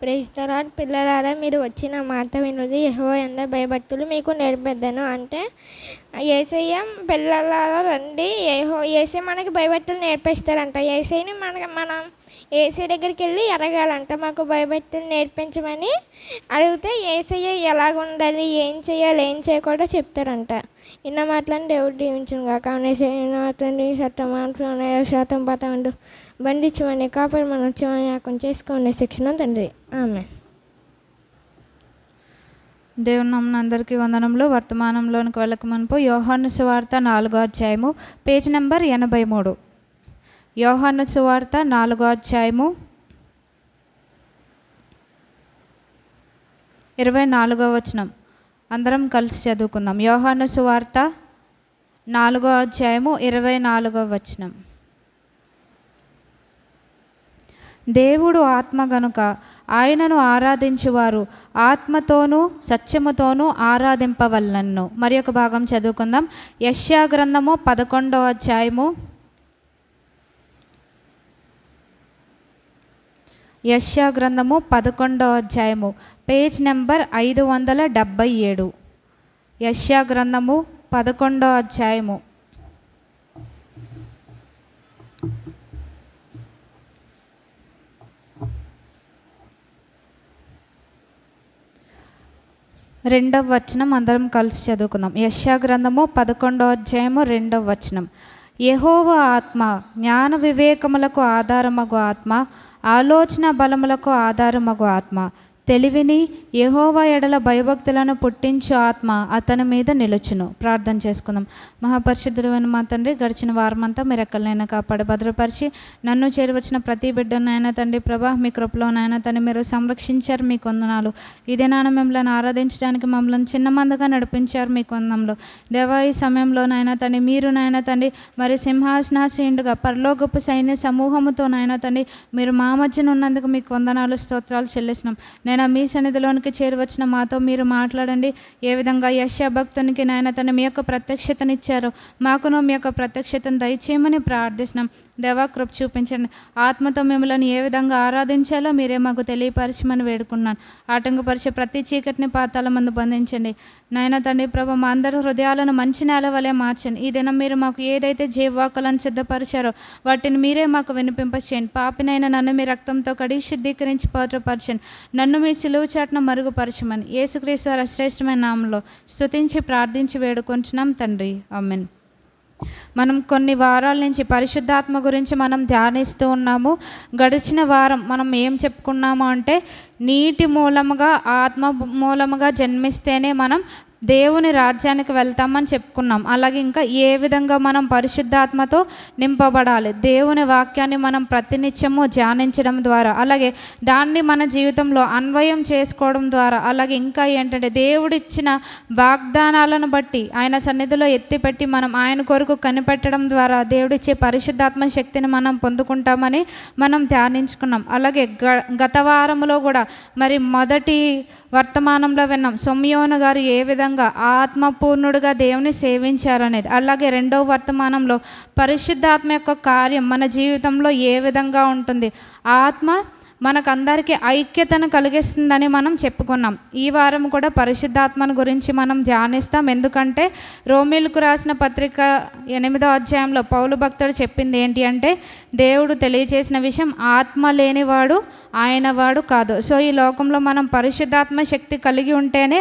Praise the lord. పిల్లలారా, మీరు వచ్చిన మాట వినుడి, యెహోవా యందు భయభక్తులు మీకు నేర్పెదను. అంటే యేసయ్య పిల్లలారా రండి, యేసయ్య మనకి భయభక్తులు నేర్పిస్తారంట. యేసయ్యని మనం యేసయ్య దగ్గరికి వెళ్ళి అడగాలంట, మాకు భయభక్తులు నేర్పించమని అడిగితే యేసయ్య ఎలాగ ఉండాలి, ఏం చేయాలి, ఏం చేయకూడదో చెప్తారంట. ఇన్న మాటలను దేవుడు దీవించును గాక. తండ్రి శాతం పాతండు బంధించమని కాపాడు మనం వచ్చామని యాకం చేసుకోండి శిక్షణ తండ్రి. ఆమె దేవుని నామమున అందరికీ వందనములు. వర్తమానంలోనికి వెళ్ళక మునుపు యోహాను సువార్త 4వ అధ్యాయము పేజ్ నెంబర్ 83. యోహాను సువార్త 4వ అధ్యాయము 24వ వచనం అందరం కలిసి చదువుకుందాం. యోహాను సువార్త 4వ అధ్యాయము 24వ వచనం. దేవుడు ఆత్మ గనుక ఆయనను ఆరాధించువారు ఆత్మతోనూ సత్యముతోనూ ఆరాధింపవలెను. మరి ఒక భాగం చదువుకుందాం. యెషయా గ్రంథము 11వ అధ్యాయము యెషయా గ్రంథము 11వ అధ్యాయము పేజ్ నెంబర్ 577. యెషయా గ్రంథము 11వ అధ్యాయము 2వ వచనం అందరం కలిసి చదువుకుందాం. యెషయా గ్రంథము 11వ అధ్యాయము 2వ వచనం. యెహోవా ఆత్మ జ్ఞాన వివేకములకు ఆధారమగు ఆత్మ, ఆలోచన బలములకు ఆధారమగు ఆత్మ, తెలివిని యెహోవా ఎడల భయభక్తులను పుట్టించు ఆత్మ అతని మీద నిలుచును. ప్రార్థన చేసుకుందాం. మహాపరిశుద్ధుడైన మా తండ్రి, గడిచిన వారమంతా మీరు ఎక్కడైనా కాపాడి భద్రపరిచి నన్ను చేరువచ్చిన ప్రతి బిడ్డనైనా తండ్రి ప్రభా మీ కృపలోనైనా తండ్రి మీరు సంరక్షించారు, మీకు వందనాలు. ఇదే నాన్న మిమ్మల్ని ఆరాధించడానికి మమ్మల్ని చిన్న మందగా నడిపించారు, మీకు వందనములు. దేవా ఈ సమయంలోనైనా తండ్రి మీరు నాయన తండ్రి మరి సింహాసనాసీనుడుగా పరలోకపు సైన్య సమూహముతోనైనా తండ్రి మీరు మా మధ్యన ఉన్నందుకు మీకు వందనాలు, స్తోత్రాలు చెల్లిస్తున్నాం. నేను మీ సన్నిధిలోనికి చేరువచ్చిన మాతో మీరు మాట్లాడండి. ఏ విధంగా యెషయా భక్తునికి నాయన తను మీ యొక్క ప్రత్యక్షతనిచ్చారో మాకును మీ యొక్క ప్రత్యక్షతను దయచేయమని ప్రార్థిస్తున్నాం. దేవా కృప చూపించండి. ఆత్మతో మిమ్మల్ని ఏ విధంగా ఆరాధించాలో మీరే మాకు తెలియపరచమని వేడుకున్నాను. ఆటంకపరిచే ప్రతి చీకటిని పాతాల మందు బంధించండి నాయన తండ్రి ప్రభు. మా అందరి హృదయాలను మంచి నేల వలె మార్చండి. ఈ దినం మీరు మాకు ఏదైతే జీవవాకులను సిద్ధపరిచారో వాటిని మీరే మాకు వినిపింపచేయండి. పాపినైనా నన్ను మీ రక్తంతో కడిగి శుద్ధీకరించి పవిత్రపరచండి. నన్ను మీ సిలువ చాటున మరుగుపరచమని యేసుక్రీస్తు వారి శ్రేష్టమైన నామంలో స్తుతించి ప్రార్థించి వేడుకొంచున్నాం తండ్రి. ఆమేన్. మనం కొన్ని వారాల నుంచి పరిశుద్ధాత్మ గురించి మనం ధ్యానిస్తూ ఉన్నాము. గడిచిన వారం మనం ఏం చెప్పుకున్నాము అంటే నీటి మూలముగా ఆత్మ మూలముగా జన్మిస్తేనే మనం దేవుని రాజ్యానికి వెళ్తామని చెప్పుకున్నాం. అలాగే ఇంకా ఏ విధంగా మనం పరిశుద్ధాత్మతో నింపబడాలి, దేవుని వాక్యాన్ని మనం ప్రతినిత్యము ధ్యానించడం ద్వారా, అలాగే దాన్ని మన జీవితంలో అన్వయం చేసుకోవడం ద్వారా, అలాగే ఇంకా ఏంటంటే దేవుడిచ్చిన వాగ్దానాలను బట్టి ఆయన సన్నిధిలో ఎత్తిపెట్టి మనం ఆయన కొరకు కనిపెట్టడం ద్వారా దేవుడిచ్చే పరిశుద్ధాత్మ శక్తిని మనం పొందుకుంటామని మనం ధ్యానించుకున్నాం. అలాగే గత వారంలో కూడా మరి మొదటి వర్తమానంలో విన్నాం సొమ్యోను గారు ఏ విధంగా ఆత్మపూర్ణుడుగా దేవుని సేవించారనేది. అలాగే రెండవ వర్తమానంలో పరిశుద్ధాత్మ యొక్క కార్యం మన జీవితంలో ఏ విధంగా ఉంటుంది, ఆత్మ మనకందరికీ ఐక్యతను కలిగిస్తుందని మనం చెప్పుకున్నాం. ఈ వారం కూడా పరిశుద్ధాత్మను గురించి మనం ధ్యానిస్తాం. ఎందుకంటే రోమీలకు రాసిన పత్రిక 8వ అధ్యాయంలో పౌలు భక్తుడు చెప్పింది ఏంటి అంటే దేవుడు తెలియజేసిన విషయం ఆత్మ లేనివాడు ఆయన వాడు కాదు. సో ఈ లోకంలో మనం పరిశుద్ధాత్మ శక్తి కలిగి ఉంటేనే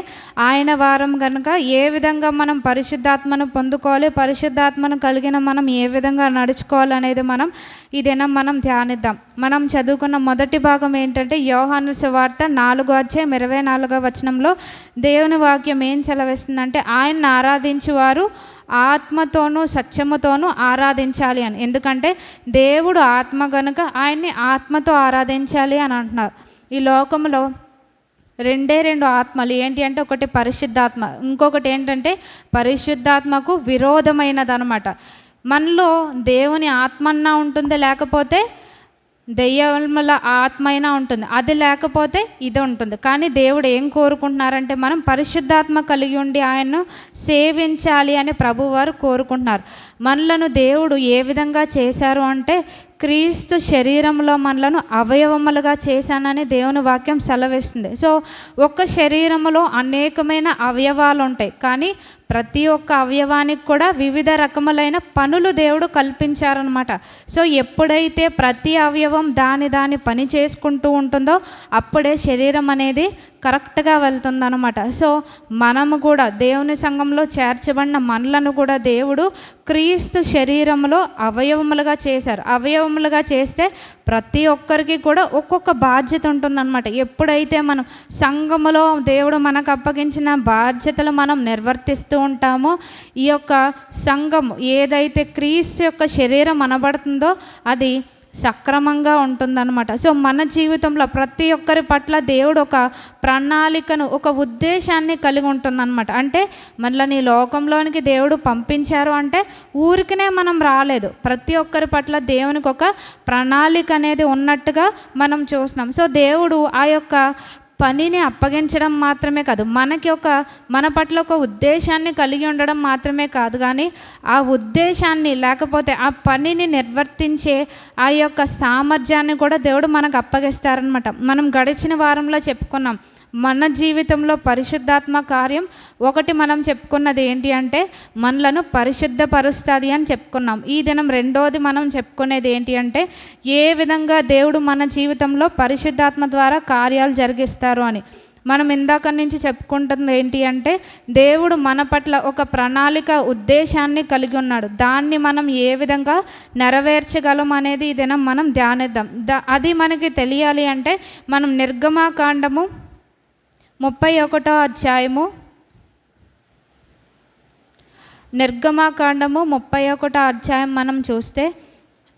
ఆయన వారం కనుక ఏ విధంగా మనం పరిశుద్ధాత్మను పొందుకోవాలి, పరిశుద్ధాత్మను కలిగిన మనం ఏ విధంగా నడుచుకోవాలనేది మనం ఈ దినం మనం ధ్యానిద్దాం. మనం చదువుకున్న మొదటి భాగం ఏంటంటే యోహాను సువార్త 4వ అధ్యాయం 24వ వచనంలో దేవుని వాక్యం ఏం సెలవిస్తుందంటే ఆయన్ని ఆరాధించువారు ఆత్మతోనూ సత్యముతోనూ ఆరాధించాలి అని. ఎందుకంటే దేవుడు ఆత్మ కనుక ఆయన్ని ఆత్మతో ఆరాధించాలి అని అంటున్నారు. ఈ లోకంలో రెండు ఆత్మలు ఏంటి అంటే ఒకటి పరిశుద్ధాత్మ, ఇంకొకటి ఏంటంటే పరిశుద్ధాత్మకు విరోధమైనది అనమాట. మనలో దేవుని ఆత్మన్నా ఉంటుంది, లేకపోతే దెయ్యముల ఆత్మ అయినా ఉంటుంది. అది లేకపోతే ఇది ఉంటుంది. కానీ దేవుడు ఏం కోరుకుంటున్నారంటే మనం పరిశుద్ధాత్మ కలిగి ఉండి ఆయన్ను సేవించాలి అని ప్రభువారు కోరుకుంటున్నారు. మనలను దేవుడు ఏ విధంగా చేశారు అంటే క్రీస్తు శరీరంలో మనలను అవయవములుగా చేశానని దేవుని వాక్యం సెలవిస్తుంది. సో ఒక శరీరములో అనేకమైన అవయవాలు ఉంటాయి, కానీ ప్రతి ఒక్క అవయవానికి కూడా వివిధ రకములైన పనులు దేవుడు కల్పించారనమాట. సో ఎప్పుడైతే ప్రతి అవయవం దాని పని చేసుకుంటూ ఉంటుందో అప్పుడే శరీరం అనేది కరెక్ట్గా వెళ్తుందన్నమాట. సో మనము కూడా దేవుని సంఘంలో చేర్చబడిన మనలను కూడా దేవుడు క్రీస్తు శరీరంలో అవయవములుగా చేశారు. అవయవములుగా చేస్తే ప్రతి ఒక్కరికి కూడా ఒక్కొక్క బాధ్యత ఉంటుందన్నమాట. ఎప్పుడైతే మనం సంఘములో దేవుడు మనకు అప్పగించిన బాధ్యతలు మనం నిర్వర్తిస్తూ ఉంటామో, ఈ యొక్క సంఘం ఏదైతే క్రీస్తు యొక్క శరీరం అనబడుతుందో అది సక్రమంగా ఉంటుందన్నమాట. సో మన జీవితంలో ప్రతి ఒక్కరి పట్ల దేవుడు ఒక ప్రణాళికను, ఒక ఉద్దేశాన్ని కలిగి ఉంటుందన్నమాట. అంటే మనల్ని ఈ లోకంలోనికి దేవుడు పంపించారు అంటే ఊరికనే మనం రాలేదు. ప్రతి ఒక్కరి పట్ల దేవునికి ఒక ప్రణాళిక అనేది ఉన్నట్టుగా మనం చూస్తున్నాం. సో దేవుడు ఆ యొక్క పనిని అప్పగించడం మాత్రమే కాదు, మన పట్ల ఒక ఉద్దేశాన్ని కలిగి ఉండడం మాత్రమే కాదు, కానీ ఆ ఉద్దేశాన్ని లేకపోతే ఆ పనిని నిర్వర్తించే ఆ యొక్క సామర్థ్యాన్ని కూడా దేవుడు మనకు అప్పగిస్తారనమాట. మనం గడిచిన వారంలో చెప్పుకున్నాం, మన జీవితంలో పరిశుద్ధాత్మ కార్యం ఒకటి మనం చెప్పుకున్నది ఏంటి అంటే మనలను పరిశుద్ధపరుస్తుంది అని చెప్పుకున్నాం. ఈ దినం రెండోది మనం చెప్పుకునేది ఏంటి అంటే ఏ విధంగా దేవుడు మన జీవితంలో పరిశుద్ధాత్మ ద్వారా కార్యాలు జరిగిస్తారు అని. మనం ఇందాక నుంచి చెప్పుకుంటుంది ఏంటి అంటే దేవుడు మన పట్ల ఒక ప్రణాళిక, ఉద్దేశాన్ని కలిగి ఉన్నాడు. దాన్ని మనం ఏ విధంగా నెరవేర్చగలం అనేది ఈ దినం మనం ధ్యానిద్దాం. అది మనకి తెలియాలి అంటే మనం నిర్గమాకాండము 31వ అధ్యాయము, నిర్గమాకాండము 31వ అధ్యాయం మనం చూస్తే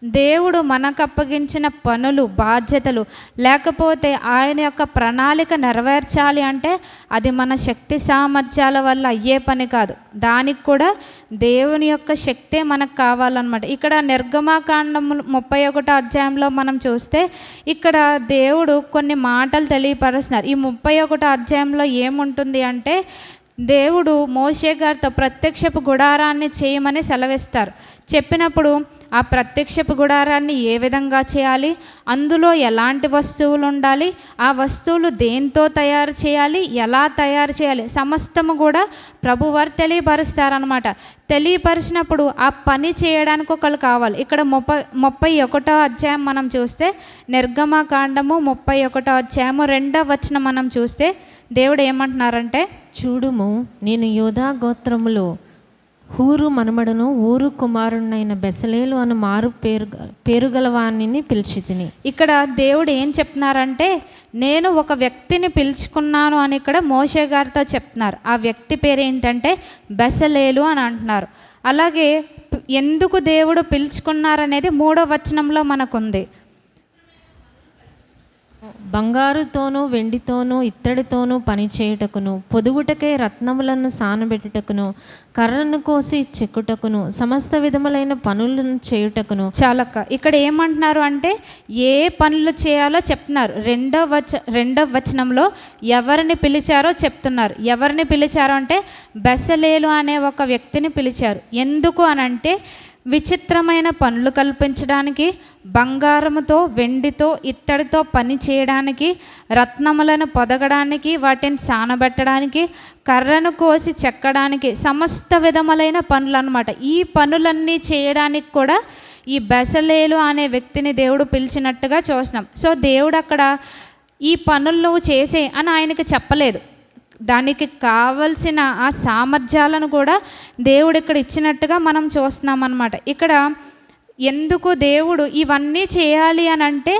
దేవుడు మనకు అప్పగించిన పనులు, బాధ్యతలు, లేకపోతే ఆయన యొక్క ప్రణాళిక నెరవేర్చాలి అంటే అది మన శక్తి సామర్థ్యాల వల్ల అయ్యే పని కాదు. దానికి కూడా దేవుని యొక్క శక్తే మనకు కావాలన్నమాట. ఇక్కడ నిర్గమాకాండము 31వ అధ్యాయంలో మనం చూస్తే ఇక్కడ దేవుడు కొన్ని మాటలు తెలియపరుస్తున్నారు. ఈ 31వ అధ్యాయంలో ఏముంటుంది అంటే దేవుడు మోషే గారితో ప్రత్యక్షపు గుడారాన్ని చేయమని సెలవిస్తారు. చెప్పినప్పుడు ఆ ప్రత్యక్షపు గుడారాన్ని ఏ విధంగా చేయాలి, అందులో ఎలాంటి వస్తువులు ఉండాలి, ఆ వస్తువులు దేంతో తయారు చేయాలి, ఎలా తయారు చేయాలి, సమస్తము కూడా ప్రభువారు తెలియపరుస్తారనమాట. తెలియపరిచినప్పుడు ఆ పని చేయడానికి ఒకళ్ళు కావాలి. ఇక్కడ 31వ అధ్యాయం మనం చూస్తే నిర్గమకాండము 31వ అధ్యాయము 2వ వచనం మనం చూస్తే దేవుడు ఏమంటున్నారంటే, చూడుము, నేను యూదా గోత్రములో హూరు మనమడును ఊరు కుమారునైన బెసలేలు అని మారు పేరుగలవాణిని పిలిచి తిని. ఇక్కడ దేవుడు ఏం చెప్తున్నారంటే నేను ఒక వ్యక్తిని పిలుచుకున్నాను అని ఇక్కడ మోషే గారితో చెప్తున్నారు. ఆ వ్యక్తి పేరు ఏంటంటే బెసలేలు అని అంటున్నారు. అలాగే ఎందుకు దేవుడు పిలుచుకున్నారనేది 3వ వచనంలో మనకుంది. బంగారుతోనూ వెండితోనూ ఇత్తడితోనూ పని చేయుటకును, పొదుగుటకే రత్నములను సానబెట్టుటకును, కర్రను కోసి చెక్కుటకును, సమస్త విధములైన పనులను చేయుటకును. చాలక్క ఇక్కడ ఏమంటున్నారు అంటే ఏ పనులు చేయాలో చెప్తున్నారు. రెండవ వచనంలో ఎవరిని పిలిచారో చెప్తున్నారు. ఎవరిని పిలిచారో అంటే బెసలేలు అనే ఒక వ్యక్తిని పిలిచారు. ఎందుకు అనంటే విచిత్రమైన పనులు కల్పించడానికి, బంగారముతో వెండితో ఇత్తడితో పని చేయడానికి, రత్నములను పొదగడానికి, వాటిని సానబెట్టడానికి, కర్రను కోసి చెక్కడానికి, సమస్త విధములైన పనులు అన్నమాట. ఈ పనులన్నీ చేయడానికి కూడా ఈ బెసలేలు అనే వ్యక్తిని దేవుడు పిలిచినట్టుగా చూస్తున్నాం. సో దేవుడు అక్కడ ఈ పనులు నువ్వు చేసే అని ఆయనకి చెప్పలేదు. దానికి కావలసిన ఆ సామర్థ్యాలను కూడా దేవుడు ఇక్కడ ఇచ్చినట్టుగా మనం చూస్తున్నాం అన్నమాట. ఇక్కడ ఎందుకు దేవుడు ఇవన్నీ చేయాలి అని అంటే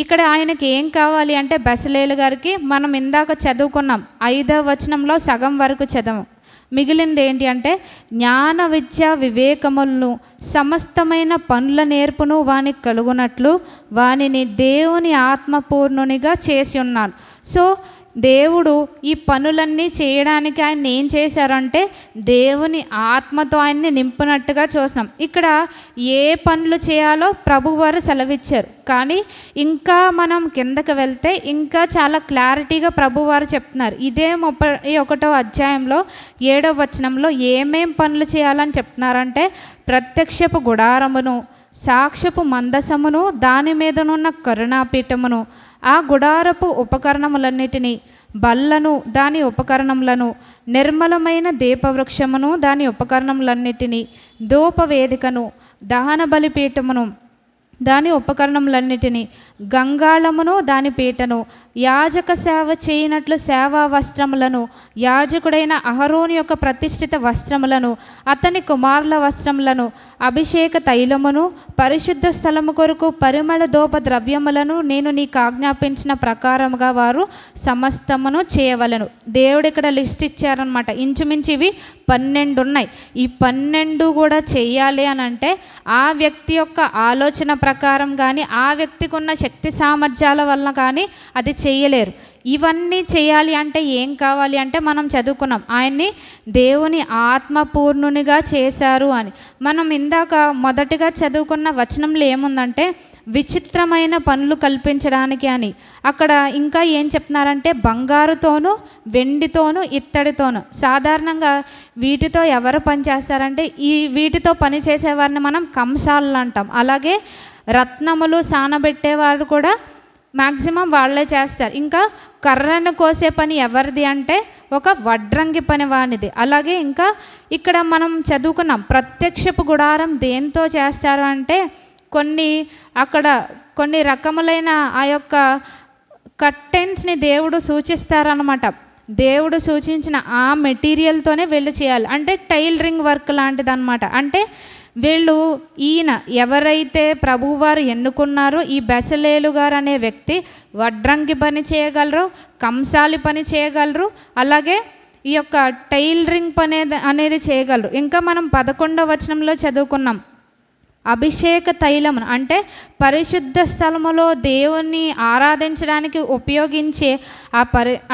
ఇక్కడ ఆయనకి ఏం కావాలి అంటే బెసలేలు గారికి మనం ఇందాక చదువుకున్నాం 5వ వచనంలో సగం వరకు చదవం. మిగిలింది ఏంటి అంటే జ్ఞాన విద్య వివేకములను సమస్తమైన పనుల నేర్పును వానికి కలుగునట్లు వానిని దేవుని ఆత్మపూర్ణునిగా చేసి ఉన్నాను. సో దేవుడు ఈ పనులన్నీ చేయడానికి ఆయన ఏం చేశారంటే దేవుని ఆత్మతో ఆయన్ని నింపునట్టుగా చూస్తున్నాం. ఇక్కడ ఏ పనులు చేయాలో ప్రభువారు సెలవిచ్చారు, కానీ ఇంకా మనం కిందకి వెళ్తే ఇంకా చాలా క్లారిటీగా ప్రభువారు చెప్తున్నారు. ఇదే 31వ అధ్యాయంలో 7వ వచనంలో ఏమేం పనులు చేయాలని చెప్తున్నారంటే ప్రత్యక్షపు గుడారమును, సాక్ష్యపు మందసమును దాని మీదనున్న కరుణాపీఠమును ఆ గుడారపు ఉపకరణములన్నిటినీ, బల్లను దాని ఉపకరణములను, నిర్మలమైన దీపవృక్షమును దాని ఉపకరణములన్నిటినీ, ధూపవేదికను, దహన బలిపీఠమును దాని ఉపకరణములన్నిటినీ, గంగాళమును దాని పీటను, యాజక సేవ చేయనట్లు సేవా వస్త్రములను, యాజకుడైన అహరోను యొక్క ప్రతిష్ఠిత వస్త్రములను, అతని కుమారుల వస్త్రములను, అభిషేక తైలమును, పరిశుద్ధ స్థలము కొరకు పరిమళ ధూప ద్రవ్యములను నేను నీకు ఆజ్ఞాపించిన ప్రకారముగా వారు సమస్తమును చేయవలెను. దేవుడు ఇక్కడ లిస్ట్ ఇచ్చారనమాట. ఇంచుమించు ఇవి 12 ఉన్నాయి. ఈ 12 కూడా చెయ్యాలి అని అంటే ఆ వ్యక్తి యొక్క ఆలోచన ప్రకారం కానీ, ఆ వ్యక్తికి ఉన్న శక్తి సామర్థ్యాల వల్ల కానీ అది చేయలేరు. ఇవన్నీ చేయాలి అంటే ఏం కావాలి అంటే మనం చదువుకున్నాం, ఆయన్ని దేవుని ఆత్మపూర్ణునిగా చేశారు అని. మనం ఇందాక మొదటిగా చదువుకున్న వచనంలో ఏముందంటే విచిత్రమైన పనులు కల్పించడానికి అని. అక్కడ ఇంకా ఏం చెప్తున్నారంటే బంగారుతోనూ వెండితోనూ ఇత్తడితోనూ. సాధారణంగా వీటితో ఎవరు పని చేస్తారంటే వీటితో పని చేసేవారిని మనం కంసాలు అంటాం. అలాగే రత్నములు సానబెట్టేవారు కూడా మ్యాక్సిమం వాళ్ళే చేస్తారు. ఇంకా కర్రను కోసే పని ఎవరిది అంటే ఒక వడ్రంగి పని వానిది. అలాగే ఇంకా ఇక్కడ మనం చదువుకున్నాం ప్రత్యక్షపు గుడారం దేంతో చేస్తారు అంటే కొన్ని రకములైన ఆ యొక్క కర్టెన్స్ని దేవుడు సూచిస్తారనమాట. దేవుడు సూచించిన ఆ మెటీరియల్తోనే వీళ్ళు చేయాలి. అంటే టైలరింగ్ వర్క్ లాంటిది అనమాట. అంటే వీళ్ళు ఎవరైతే ప్రభువారు ఎన్నుకున్నారో ఈ బెసలేలు గారు అనే వ్యక్తి వడ్రంగి పని చేయగలరు, కంసాలి పని చేయగలరు, అలాగే ఈ యొక్క టైలరింగ్ పని అనేది చేయగలరు. ఇంకా మనం 11వ వచనంలో చదువుకున్నాం అభిషేక తైలమును అంటే పరిశుద్ధ స్థలములో దేవుణ్ణి ఆరాధించడానికి ఉపయోగించే ఆ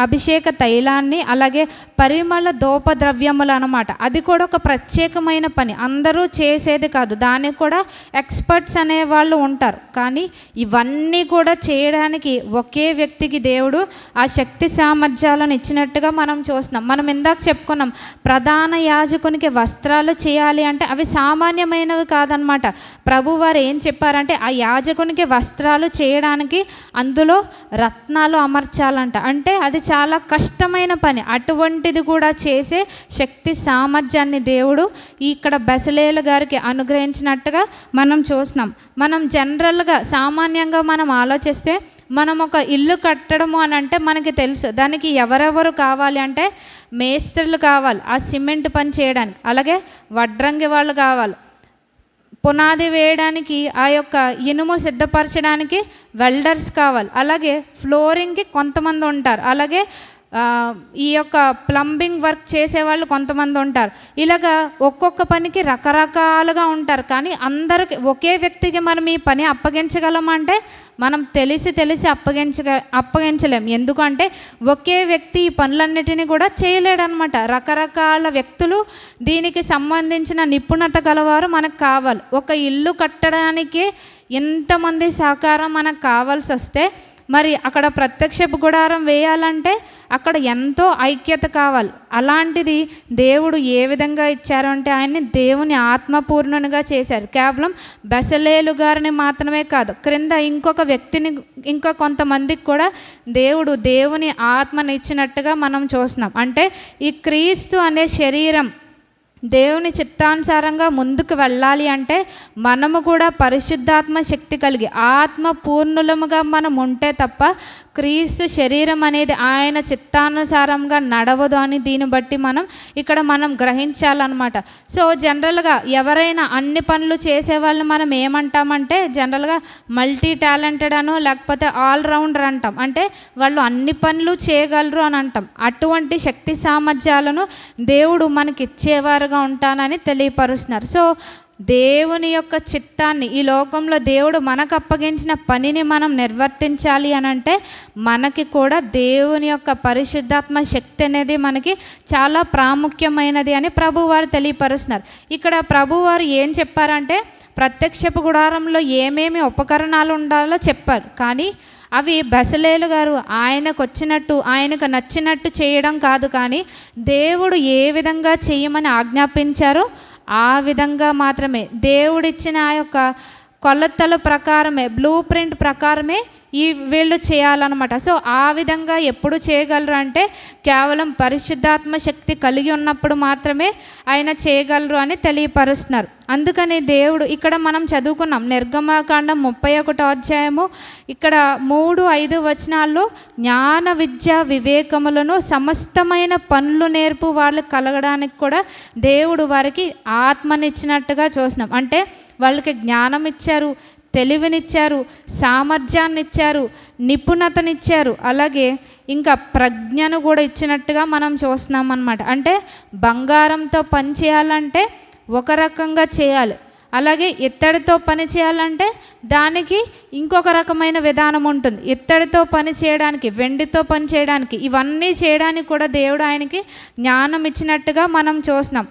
అభిషేక తైలాన్ని, అలాగే పరిమళ ధూప ద్రవ్యములు అన్నమాట. అది కూడా ఒక ప్రత్యేకమైన పని, అందరూ చేసేది కాదు. దానికి కూడా ఎక్స్పర్ట్స్ అనేవాళ్ళు ఉంటారు. కానీ ఇవన్నీ కూడా చేయడానికి ఒకే వ్యక్తికి దేవుడు ఆ శక్తి సామర్థ్యాలను ఇచ్చినట్టుగా మనం చూస్తున్నాం. మనం ఇందాక చెప్పుకున్నాం ప్రధాన యాజకునికి వస్త్రాలు చేయాలి అంటే అవి సామాన్యమైనవి కాదనమాట. ప్రభువారు ఏం చెప్పారంటే ఆ యాజకునికి వస్త్రాలు చేయడానికి అందులో రత్నాలు అమర్చాలంట. అంటే అది చాలా కష్టమైన పని. అటువంటిది కూడా చేసే శక్తి సామర్థ్యాన్ని దేవుడు ఇక్కడ బెసలేలు గారికి అనుగ్రహించినట్టుగా మనం చూస్తున్నాం. మనం జనరల్గా సామాన్యంగా మనం ఆలోచిస్తే మనం ఒక ఇల్లు కట్టడము అని అంటే మనకి తెలుసు దానికి ఎవరెవరు కావాలి అంటే మేస్త్రులు కావాలి ఆ సిమెంట్ పని చేయడానికి, అలాగే వడ్రంగి వాళ్ళు కావాలి, పునాది వేయడానికి ఆ యొక్క ఇనుము సిద్ధపరచడానికి వెల్డర్స్ కావాలి, అలాగే ఫ్లోరింగ్కి కొంతమంది ఉంటారు, అలాగే ఈ యొక్క ప్లంబింగ్ వర్క్ చేసేవాళ్ళు కొంతమంది ఉంటారు. ఇలాగా ఒక్కొక్క పనికి రకరకాలుగా ఉంటారు. కానీ అందరికి ఒకే వ్యక్తికి మనం ఈ పని అప్పగించగలమంటే మనం తెలిసి అప్పగించలేం. ఎందుకంటే ఒకే వ్యక్తి ఈ పనులన్నిటినీ కూడా చేయలేడనమాట. రకరకాల వ్యక్తులు దీనికి సంబంధించిన నిపుణత గలవారు మనకు కావాలి. ఒక ఇల్లు కట్టడానికి ఎంతమంది సహకారం మనకు కావాల్సి వస్తే మరి అక్కడ ప్రత్యక్షపు గుడారం వేయాలంటే అక్కడ ఎంతో ఐక్యత కావాలి. అలాంటిది దేవుడు ఏ విధంగా ఇచ్చారు అంటే ఆయన్ని దేవుని ఆత్మపూర్ణునిగా చేశారు. కేవలం బెసలేలు గారిని మాత్రమే కాదు, క్రింద ఇంకొక వ్యక్తిని ఇంకా కొంతమందికి కూడా దేవుడు దేవుని ఆత్మని ఇచ్చినట్టుగా మనం చూస్తున్నాం. అంటే ఈ క్రీస్తు అనే శరీరం దేవుని చిత్తానుసారంగా ముందుకు వెళ్ళాలి అంటే మనము కూడా పరిశుద్ధాత్మ శక్తి కలిగి ఆత్మ పూర్ణులముగా మనం ఉంటే తప్ప క్రీస్తు శరీరం అనేది ఆయన చిత్తానుసారంగా నడవదు అని దీన్ని బట్టి మనం గ్రహించాలన్నమాట. సో జనరల్గా ఎవరైనా అన్ని పనులు చేసేవాళ్ళని మనం ఏమంటామంటే జనరల్గా మల్టీ టాలెంటెడ్ అను లేకపోతే ఆల్రౌండర్ అంటాం. అంటే వాళ్ళు అన్ని పనులు చేయగలరు అని అంటాం. అటువంటి శక్తి సామర్థ్యాలను దేవుడు మనకి ఇచ్చేవారుగా ఉంటానని తెలియపరుస్తున్నారు. సో దేవుని యొక్క చిత్తాన్ని ఈ లోకంలో దేవుడు మనకు అప్పగించిన పనిని మనం నిర్వర్తించాలి అని అంటే మనకి కూడా దేవుని యొక్క పరిశుద్ధాత్మ శక్తి అనేది మనకి చాలా ప్రాముఖ్యమైనది అని ప్రభువారు తెలియపరుస్తున్నారు. ఇక్కడ ప్రభువారు ఏం చెప్పారంటే ప్రత్యక్షపు గుడారంలో ఏమేమి ఉపకరణాలు ఉండాలో చెప్పారు. కానీ అవి బెసలేలు గారు ఆయనకు నచ్చినట్టు చేయడం కాదు, కానీ దేవుడు ఏ విధంగా చేయమని ఆజ్ఞాపించారో ఆ విధంగా మాత్రమే దేవుడిచ్చిన ఆ యొక్క కొలతల ప్రకారమే, బ్లూ ప్రింట్ ప్రకారమే వీళ్ళు చేయాలన్నమాట. సో ఆ విధంగా ఎప్పుడు చేయగలరు అంటే కేవలం పరిశుద్ధాత్మ శక్తి కలిగి ఉన్నప్పుడు మాత్రమే ఆయన చేయగలరు అని తెలియపరుస్తున్నారు. అందుకని దేవుడు ఇక్కడ మనం చదువుకున్నాం నిర్గమకాండం 31వ అధ్యాయము ఇక్కడ 3-5 వచనాల్లో జ్ఞాన విద్య వివేకములను సమస్తమైన పనులు నేర్పు వాళ్ళు కలగడానికి కూడా దేవుడు వారికి ఆత్మనిచ్చినట్టుగా చూస్తున్నాం. అంటే వాళ్ళకి జ్ఞానం ఇచ్చారు, తెలివినిచ్చారు, సామర్థ్యాన్ని ఇచ్చారు, నిపుణతనిచ్చారు, అలాగే ఇంకా ప్రజ్ఞను కూడా ఇచ్చినట్టుగా మనం చూస్తున్నాం అన్నమాట. అంటే బంగారంతో పని చేయాలంటే ఒక రకంగా చేయాలి, అలాగే ఇత్తడితో పని చేయాలంటే దానికి ఇంకొక రకమైన విధానం ఉంటుంది. ఇత్తడితో పని చేయడానికి, వెండితో పని చేయడానికి, ఇవన్నీ చేయడానికి కూడా దేవుడు ఆయనకి జ్ఞానం ఇచ్చినట్టుగా మనం చూస్తున్నాం.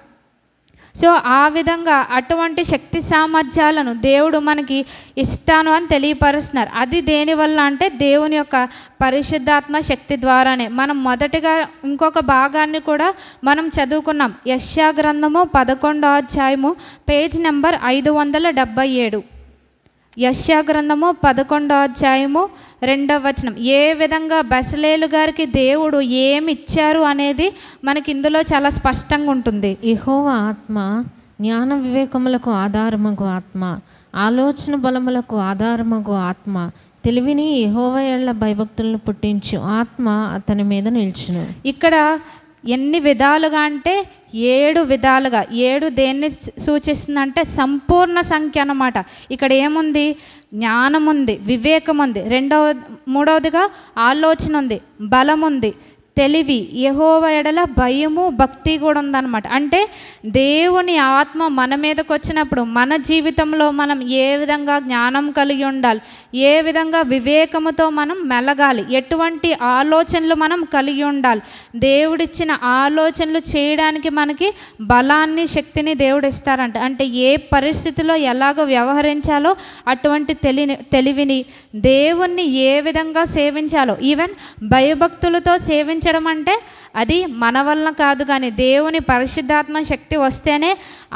సో ఆ విధంగా అటువంటి శక్తి సామర్థ్యాలను దేవుడు మనకి ఇస్తాను అని తెలియపరుస్తున్నారు. అది దేనివల్ల అంటే దేవుని యొక్క పరిశుద్ధాత్మ శక్తి ద్వారానే. మనం మొదటిగా ఇంకొక భాగాన్ని కూడా మనం చదువుకున్నాం. యెషయా గ్రంథము 11వ అధ్యాయము పేజ్ నెంబర్ 577. యెషయా గ్రంథము 11వ అధ్యాయము 2వ వచనం. ఏ విధంగా బెసలేలు గారికి దేవుడు ఏమి ఇచ్చారు అనేది మనకి ఇందులో చాలా స్పష్టంగా ఉంటుంది. యెహోవా ఆత్మ జ్ఞాన వివేకములకు ఆధారమగు ఆత్మ, ఆలోచన బలములకు ఆధారమగు ఆత్మ, తెలివిని యెహోవా యెడల భయభక్తులను పుట్టించు ఆత్మ అతని మీద నిల్చును. ఇక్కడ ఎన్ని విధాలుగా అంటే 7 విధాలుగా. 7 దేన్ని సూచిస్తుందంటే సంపూర్ణ సంఖ్య అన్నమాట. ఇక్కడ ఏముంది? జ్ఞానం ఉంది, వివేకం ఉంది, మూడవదిగా ఆలోచన ఉంది, బలం ఉంది, తెలివి, యెహోవా ఎడల భయము, భక్తి కూడా ఉందన్నమాట. అంటే దేవుని ఆత్మ మన మీదకి వచ్చినప్పుడు మన జీవితంలో మనం ఏ విధంగా జ్ఞానం కలిగి ఉండాలి, ఏ విధంగా వివేకముతో మనం మెలగాలి, ఎటువంటి ఆలోచనలు మనం కలిగి ఉండాలి, దేవుడిచ్చిన ఆలోచనలు చేయడానికి మనకి బలాన్ని, శక్తిని దేవుడు ఇస్తారంట. అంటే ఏ పరిస్థితిలో ఎలాగో వ్యవహరించాలో అటువంటి తెలివిని, దేవుణ్ణి ఏ విధంగా సేవించాలో, ఈవెన్ భయభక్తులతో సేవించడం అంటే అది మన వలన కాదు, కానీ దేవుని పరిశుద్ధాత్మ శక్తి వస్తేనే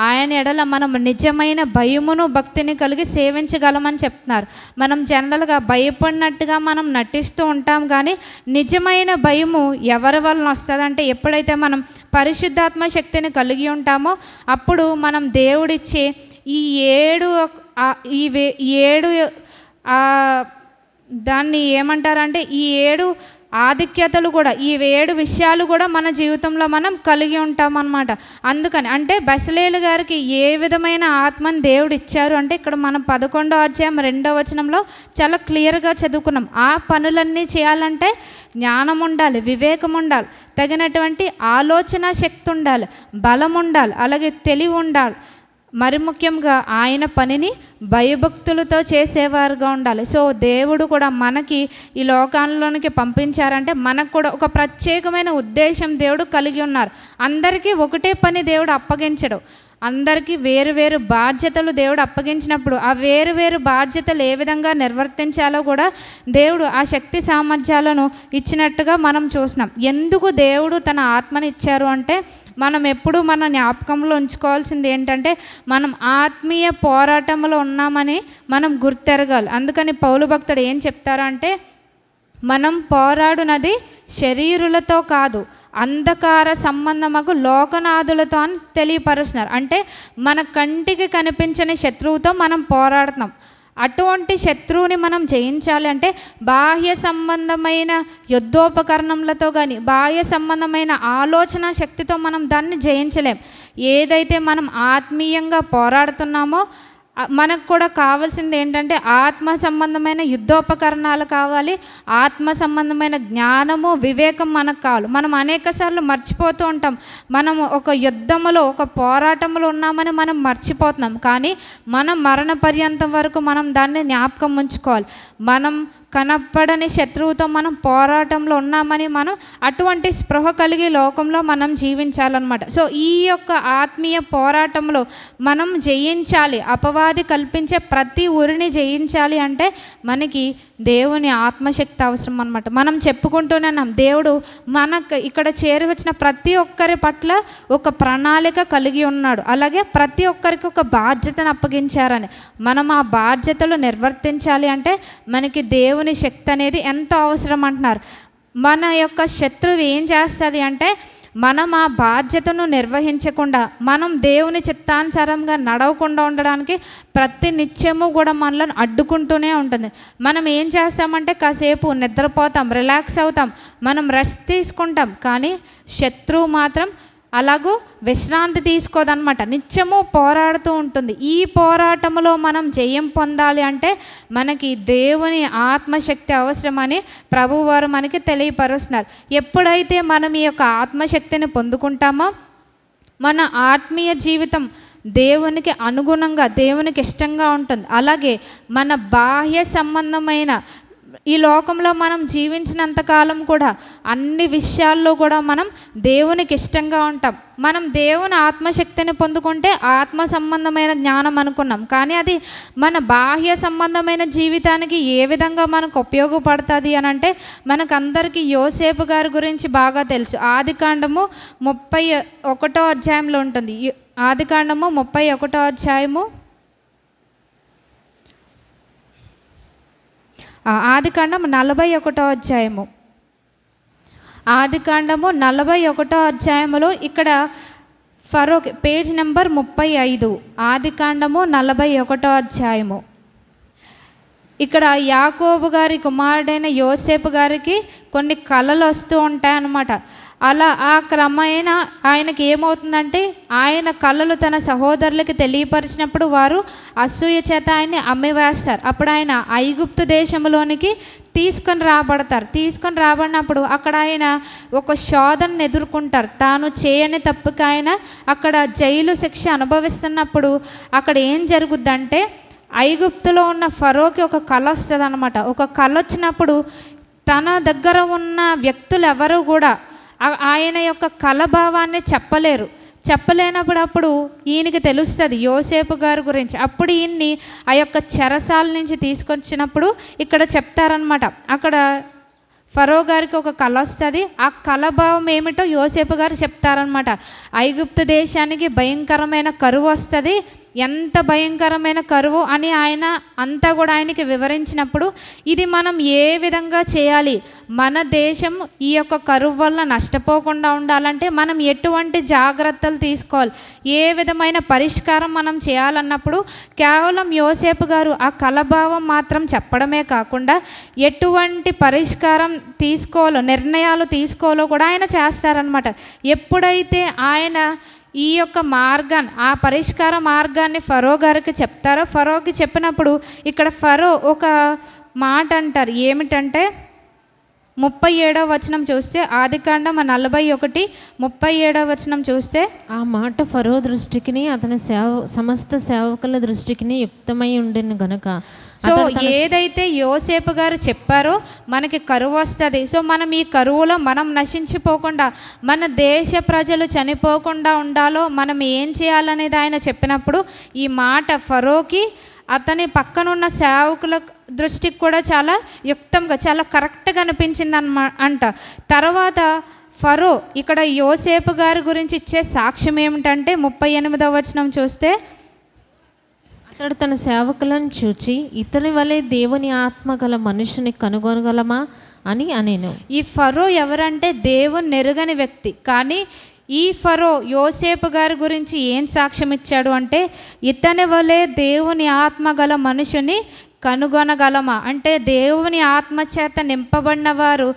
ఆయన ఎడల మనం నిజమైన భయమును, భక్తిని కలిగి సేవించగలమని చెప్తున్నారు. మనం జనరల్గా భయపడినట్టుగా మనం నటిస్తూ ఉంటాం, కానీ నిజమైన భయము ఎవరి వలన వస్తుందంటే ఎప్పుడైతే మనం పరిశుద్ధాత్మ శక్తిని కలిగి ఉంటామో అప్పుడు మనం దేవుడిచ్చే ఈ 7 దాన్ని ఏమంటారంటే ఈ 7 ఆధిక్యతలు కూడా, ఈ 7 విషయాలు కూడా మన జీవితంలో మనం కలిగి ఉంటాం అన్నమాట. అందుకని అంటే బెసలేలు గారికి ఏ విధమైన ఆత్మని దేవుడు ఇచ్చారు అంటే ఇక్కడ మనం 11వ అధ్యాయం 2వ వచనంలో చాలా క్లియర్గా చదువుకున్నాం. ఆ పనులన్నీ చేయాలంటే జ్ఞానం ఉండాలి, వివేకం ఉండాలి, తగినటువంటి ఆలోచన శక్తి ఉండాలి, బలం ఉండాలి, అలాగే తెలివి ఉండాలి, మరి ముఖ్యంగా ఆయన పనిని భయభక్తులతో చేసేవారుగా ఉండాలి. సో దేవుడు కూడా మనకి ఈ లోకాల్లోనికి పంపించారంటే మనకు కూడా ఒక ప్రత్యేకమైన ఉద్దేశం దేవుడు కలిగి ఉన్నారు. అందరికీ ఒకటే పని దేవుడు అప్పగించడు, అందరికీ వేరు వేరు బాధ్యతలు దేవుడు అప్పగించినప్పుడు ఆ వేరు వేరు బాధ్యతలు ఏ విధంగా నిర్వర్తించాలో కూడా దేవుడు ఆ శక్తి సామర్థ్యాలను ఇచ్చినట్టుగా మనం చూస్తున్నాం. ఎందుకు దేవుడు తన ఆత్మని ఇచ్చారు అంటే మనం ఎప్పుడు మన జ్ఞాపకంలో ఉంచుకోవాల్సింది ఏంటంటే మనం ఆత్మీయ పోరాటంలో ఉన్నామని మనం గుర్తెరగాలి. అందుకని పౌలు భక్తుడు ఏం చెప్తారంటే మనం పోరాడునది శరీరులతో కాదు, అంధకార సంబంధమగు లోకనాథులతో అని తెలియపరుస్తున్నారు. అంటే మన కంటికి కనిపించని శత్రువుతో మనం పోరాడుతున్నాం. అటువంటి శత్రువుని మనం జయించాలి అంటే బాహ్య సంబంధమైన యుద్ధోపకరణములతో కానీ, బాహ్య సంబంధమైన ఆలోచన శక్తితో మనం దాన్ని జయించలేం. ఏదైతే మనం ఆత్మీయంగా పోరాడుతున్నామో మనకు కూడా కావాల్సింది ఏంటంటే ఆత్మ సంబంధమైన యుద్ధోపకరణాలు కావాలి, ఆత్మ సంబంధమైన జ్ఞానము, వివేకం మనకు కావాలి. మనం అనేకసార్లు మర్చిపోతూ ఉంటాం, మనం ఒక యుద్ధములో, ఒక పోరాటంలో ఉన్నామని మనం మర్చిపోతున్నాం. కానీ మనం మరణ పర్యంతం వరకు మనం దాన్ని జ్ఞాపకం ఉంచుకోవాలి. మనం కనపడని శత్రువుతో మనం పోరాటంలో ఉన్నామని మనం అటువంటి స్పృహ కలిగి లోకంలో మనం జీవించాలన్నమాట. సో ఈ యొక్క ఆత్మీయ పోరాటంలో మనం జయించాలి, అపవాది కల్పించే ప్రతి ఉరిని జయించాలి అంటే మనకి దేవుని ఆత్మశక్తి అవసరం అన్నమాట. మనం చెప్పుకుంటూనే దేవుడు మనకు ఇక్కడ చేరి వచ్చిన ప్రతి ఒక్కరి పట్ల ఒక ప్రణాళిక కలిగి ఉన్నాడు, అలాగే ప్రతి ఒక్కరికి ఒక బాధ్యతను అప్పగించారని. మనం ఆ బాధ్యతలు నిర్వర్తించాలి అంటే మనకి దేవుని శక్తి అనేది ఎంతో అవసరం అంటున్నారు. మన యొక్క శత్రువు ఏం చేస్తుంది అంటే మనం ఆ బాధ్యతను నిర్వహించకుండా, మనం దేవుని చిత్తానుసారంగా నడవకుండా ఉండడానికి ప్రతి నిత్యము కూడా మనల్ని అడ్డుకుంటూనే ఉంటుంది. మనం ఏం చేస్తామంటే కాసేపు నిద్రపోతాం, రిలాక్స్ అవుతాం, మనం రెస్ట్ తీసుకుంటాం, కానీ శత్రువు మాత్రం అలాగూ విశ్రాంతి తీసుకోదన్నమాట, నిత్యము పోరాడుతూ ఉంటుంది. ఈ పోరాటంలో మనం జయం పొందాలి అంటే మనకి దేవుని ఆత్మశక్తి అవసరమని ప్రభువారు మనకి తెలియపరుస్తున్నారు. ఎప్పుడైతే మనం ఈ యొక్క ఆత్మశక్తిని పొందుకుంటామో మన ఆత్మీయ జీవితం దేవునికి అనుగుణంగా, దేవునికి ఇష్టంగా ఉంటుంది. అలాగే మన బాహ్య సంబంధమైన ఈ లోకంలో మనం జీవించినంతకాలం కూడా అన్ని విషయాల్లో కూడా మనం దేవునికి ఇష్టంగా ఉంటాం. మనం దేవుని ఆత్మశక్తిని పొందుకుంటే ఆత్మ సంబంధమైన జ్ఞానం అనుకున్నాం, కానీ అది మన బాహ్య సంబంధమైన జీవితానికి ఏ విధంగా మనకు ఉపయోగపడుతుంది అని అంటే మనకందరికీ యోసేపు గారి గురించి బాగా తెలుసు. ఆదికాండము 31వ అధ్యాయంలో ఉంటుంది. ఆదికాండము 31వ అధ్యాయము, ఆదికాండం 41వ అధ్యాయము, ఆదికాండము 41వ అధ్యాయములో ఇక్కడ ఫరో పేజ్ నెంబర్ 35, ఆదికాండము 41వ అధ్యాయము. ఇక్కడ యాకోబు గారి కుమారుడైన యోసేపు గారికి కొన్ని కళలు వస్తూ ఉంటాయన్నమాట. అలా ఆ క్రమేణ ఆయనకి ఏమవుతుందంటే ఆయన కళలు తన సహోదరులకి తెలియపరిచినప్పుడు వారు అసూయ చేత ఆయన్ని అమ్మివేస్తారు. అప్పుడు ఆయన ఐగుప్తు దేశంలోనికి తీసుకొని రాబడతారు. తీసుకొని రాబడినప్పుడు అక్కడ ఆయన ఒక శోధనను ఎదుర్కొంటారు. తాను చేయని తప్పుకి ఆయన అక్కడ జైలు శిక్ష అనుభవిస్తున్నప్పుడు అక్కడ ఏం జరుగుద్దంటే ఐగుప్తులో ఉన్న ఫరోకి ఒక కళ వస్తుంది అనమాట. ఒక కళ వచ్చినప్పుడు తన దగ్గర ఉన్న వ్యక్తులు ఎవరు కూడా ఆయన యొక్క కళభావాన్ని చెప్పలేనప్పుడు ఈయనకి తెలుస్తుంది యోసేపు గారి గురించి. అప్పుడు ఈయన్ని ఆ యొక్క చెరసాల నుంచి తీసుకొచ్చినప్పుడు ఇక్కడ చెప్తారనమాట. అక్కడ ఫరో గారికి ఒక కళ వస్తుంది. ఆ కళభావం ఏమిటో యోసేపు గారు చెప్తారనమాట. ఐగుప్తు దేశానికి భయంకరమైన కరువు వస్తుంది, ఎంత భయంకరమైన కరువు అని ఆయన అంతా కూడా ఆయనకి వివరించినప్పుడు ఇది మనం ఏ విధంగా చేయాలి, మన దేశం ఈ యొక్క కరువు వల్ల నష్టపోకుండా ఉండాలంటే మనం ఎటువంటి జాగ్రత్తలు తీసుకోవాలి, ఏ విధమైన పరిష్కారం మనం చేయాలన్నప్పుడు కేవలం యోసేపు గారు ఆ కళభావం మాత్రం చెప్పడమే కాకుండా ఎటువంటి పరిష్కారం తీసుకోవాలో, నిర్ణయాలు తీసుకోవాలో కూడా ఆయన చేస్తారనమాట. ఎప్పుడైతే ఆయన ఈ యొక్క మార్గాన్ని, ఆ పరిష్కార మార్గాన్ని ఫరో గారికి చెప్తారో, ఫరోకి చెప్పినప్పుడు ఇక్కడ ఫరో ఒక మాట అంటారు. ఏమిటంటే 37వ వచనం చూస్తే, ఆదికాండం 41:37వ వచనం చూస్తే, ఆ మాట ఫరో దృష్టికి అతని సమస్త సేవకుల దృష్టికి యుక్తమై ఉండెను గనుక. సో ఏదైతే యోసేపు గారు చెప్పారో మనకి కరువు వస్తుంది, సో మనం ఈ కరువులో మనం నశించిపోకుండా, మన దేశ ప్రజలు చనిపోకుండా ఉండాలో మనం ఏం చేయాలనేది ఆయన చెప్పినప్పుడు ఈ మాట ఫరోకి అతని పక్కనున్న సేవకుల దృష్టికి కూడా చాలా యుక్తంగా, చాలా కరెక్ట్గా అనిపించింది అంట. తర్వాత ఫరో ఇక్కడ యోసేపు గారి గురించి ఇచ్చే సాక్ష్యం ఏమిటంటే 38వ వచనం చూస్తే, అతడు తన సేవకులను చూచి ఇతని వలె దేవుని ఆత్మ గల మనుషుని కనుగొనగలమా అని అనేను. ఈ ఫరో ఎవరంటే దేవుని ఎరుగని వ్యక్తి, కానీ ఈ ఫరో యోసేపు గారి గురించి ఏం సాక్ష్యం ఇచ్చాడు అంటే ఇతని వలె దేవుని ఆత్మ గల మనుషుని కనుగొనగలమా అంటే దేవుని ఆత్మచేత నింపబడిన వారు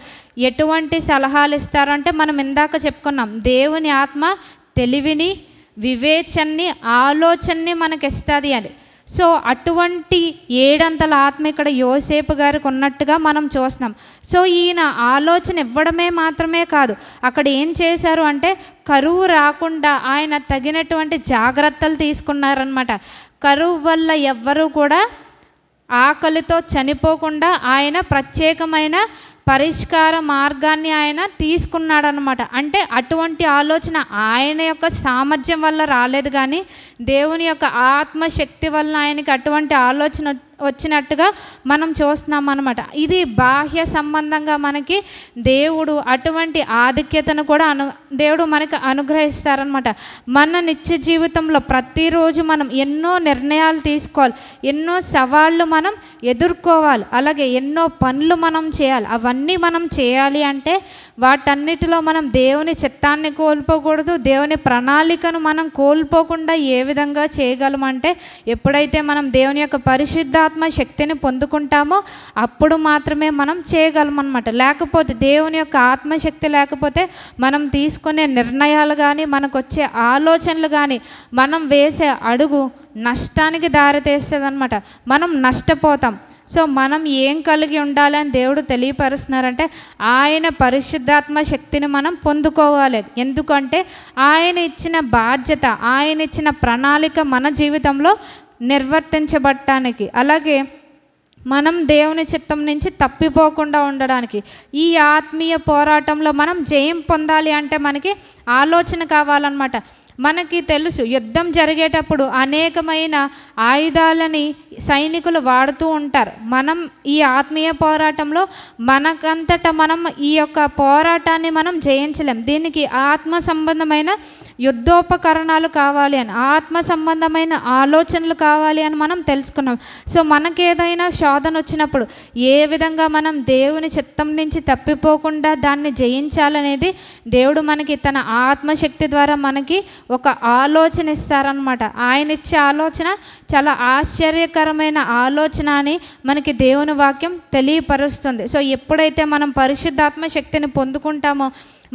ఎటువంటి సలహాలు ఇస్తారంటే మనం ఇందాక చెప్పుకున్నాం, దేవుని ఆత్మ తెలివిని, వివేచనని, ఆలోచనని మనకి ఇస్తుంది అని. సో అటువంటి 7 ఆత్మ ఇక్కడ యోసేపు గారికి ఉన్నట్టుగా మనం చూస్తున్నాం. సో ఈయన ఆలోచన ఇవ్వడమే మాత్రమే కాదు, అక్కడ ఏం చేశారు అంటే కరువు రాకుండా ఆయన తగినటువంటి జాగ్రత్తలు తీసుకున్నారనమాట. కరువు వల్ల ఎవ్వరూ కూడా ఆకలితో చనిపోకుండా ఆయన ప్రత్యేకమైన పరిష్కార మార్గాన్ని ఆయన తీసుకున్నాడనమాట. అంటే అటువంటి ఆలోచన ఆయన యొక్క సామర్థ్యం వల్ల రాలేదు, కానీ దేవుని యొక్క ఆత్మశక్తి వల్ల ఆయనకి అటువంటి ఆలోచన వచ్చినట్టుగా మనం చూస్తున్నాం అనమాట. ఇది బాహ్య సంబంధంగా మనకి దేవుడు అటువంటి ఆధిక్యతను కూడా దేవుడు మనకి అనుగ్రహిస్తారనమాట. మన నిత్య జీవితంలో ప్రతిరోజు మనం ఎన్నో నిర్ణయాలు తీసుకోవాలి, ఎన్నో సవాళ్ళు మనం ఎదుర్కోవాలి, అలాగే ఎన్నో పనులు మనం చేయాలి. అవన్నీ మనం చేయాలి అంటే వాటన్నిటిలో మనం దేవుని చిత్తాన్ని కోల్పోకూడదు, దేవుని ప్రణాళికను మనం కోల్పోకుండా ఏ విధంగా చేయగలమంటే ఎప్పుడైతే మనం దేవుని యొక్క పరిశుద్ధాత్మ శక్తిని పొందుకుంటామో అప్పుడు మాత్రమే మనం చేయగలమన్నమాట. లేకపోతే దేవుని యొక్క ఆత్మశక్తి లేకపోతే మనం తీసుకునే నిర్ణయాలు కానీ, మనకు వచ్చే ఆలోచనలు కానీ, మనం వేసే అడుగు నష్టానికి దారితీస్తుంది అనమాట. మనం నష్టపోతాం. సో మనం ఏం కలిగి ఉండాలి అని దేవుడు తెలియపరుస్తున్నారంటే ఆయన పరిశుద్ధాత్మ శక్తిని మనం పొందుకోవాలి. ఎందుకంటే ఆయన ఇచ్చిన బాధ్యత, ఆయన ఇచ్చిన ప్రణాళిక మన జీవితంలో నిర్వర్తించబడటానికి, అలాగే మనం దేవుని చిత్తం నుంచి తప్పిపోకుండా ఉండడానికి. ఈ ఆత్మీయ పోరాటంలో మనం జయం పొందాలి అంటే మనకి ఆలోచన కావాలన్నమాట. మనకి తెలుసు యుద్ధం జరిగేటప్పుడు అనేకమైన ఆయుధాలని సైనికులు వాడుతూ ఉంటారు. మనం ఈ ఆత్మీయ పోరాటంలో మనకంతటా మనం ఈ యొక్క పోరాటాన్ని మనం జయించలేం. దీనికి ఆత్మ సంబంధమైన యుద్ధోపకరణాలు కావాలి అని, ఆత్మ సంబంధమైన ఆలోచనలు కావాలి అని మనం తెలుసుకున్నాం. సో మనకేదైనా శోధన వచ్చినప్పుడు ఏ విధంగా మనం దేవుని చిత్తం నుంచి తప్పిపోకుండా దాన్ని జయించాలనేది దేవుడు మనకి తన ఆత్మశక్తి ద్వారా మనకి ఒక ఆలోచన ఇస్తారనమాట. ఆయన ఇచ్చే ఆలోచన చాలా ఆశ్చర్యకరమైన ఆలోచన అని మనకి దేవుని వాక్యం తెలియపరుస్తుంది. సో ఎప్పుడైతే మనం పరిశుద్ధాత్మ శక్తిని పొందుకుంటామో